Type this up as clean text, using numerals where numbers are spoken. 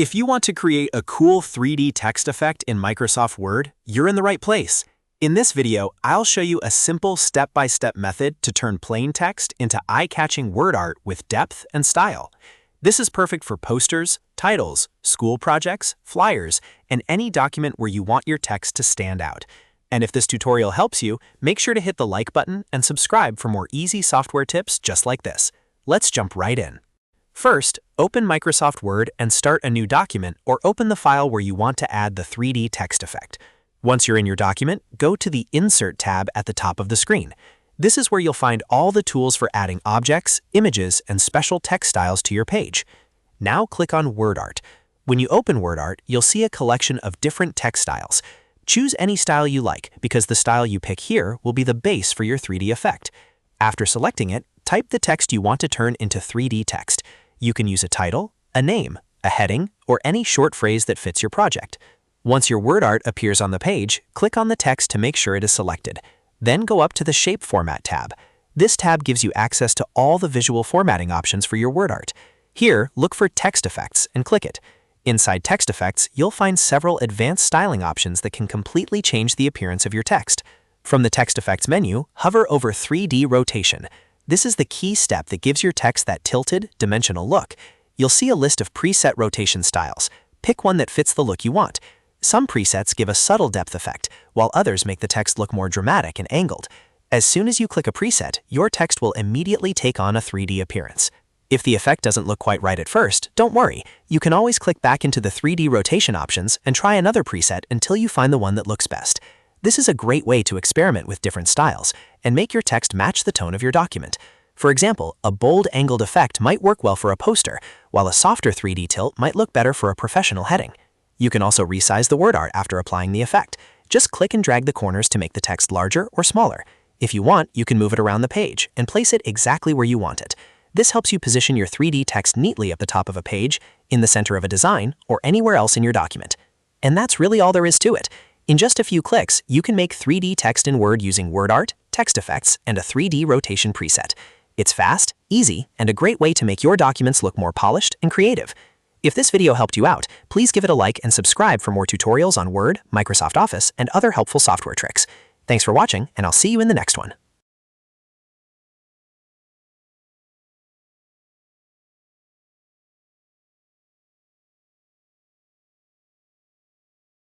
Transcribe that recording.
If you want to create a cool 3D text effect in Microsoft Word, you're in the right place. In this video, I'll show you a simple step-by-step method to turn plain text into eye-catching word art with depth and style. This is perfect for posters, titles, school projects, flyers, and any document where you want your text to stand out. And if this tutorial helps you, make sure to hit the like button and subscribe for more easy software tips just like this. Let's jump right in. First, open Microsoft Word and start a new document, or open the file where you want to add the 3D text effect. Once you're in your document, go to the Insert tab at the top of the screen. This is where you'll find all the tools for adding objects, images, and special text styles to your page. Now click on WordArt. When you open WordArt, you'll see a collection of different text styles. Choose any style you like, because the style you pick here will be the base for your 3D effect. After selecting it, type the text you want to turn into 3D text. You can use a title, a name, a heading, or any short phrase that fits your project. Once your word art appears on the page, click on the text to make sure it is selected. Then go up to the Shape Format tab. This tab gives you access to all the visual formatting options for your word art. Here, look for Text Effects and click it. Inside Text Effects, you'll find several advanced styling options that can completely change the appearance of your text. From the Text Effects menu, hover over 3D Rotation. This is the key step that gives your text that tilted, dimensional look. You'll see a list of preset rotation styles. Pick one that fits the look you want. Some presets give a subtle depth effect, while others make the text look more dramatic and angled. As soon as you click a preset, your text will immediately take on a 3D appearance. If the effect doesn't look quite right at first, don't worry. You can always click back into the 3D rotation options and try another preset until you find the one that looks best. This is a great way to experiment with different styles and make your text match the tone of your document. For example, a bold angled effect might work well for a poster, while a softer 3D tilt might look better for a professional heading. You can also resize the word art after applying the effect. Just click and drag the corners to make the text larger or smaller. If you want, you can move it around the page and place it exactly where you want it. This helps you position your 3D text neatly at the top of a page, in the center of a design, or anywhere else in your document. And that's really all there is to it. In just a few clicks, you can make 3D text in Word using word art, text effects, and a 3D rotation preset. It's fast, easy, and a great way to make your documents look more polished and creative. If this video helped you out, please give it a like and subscribe for more tutorials on Word, Microsoft Office, and other helpful software tricks. Thanks for watching, and I'll see you in the next one.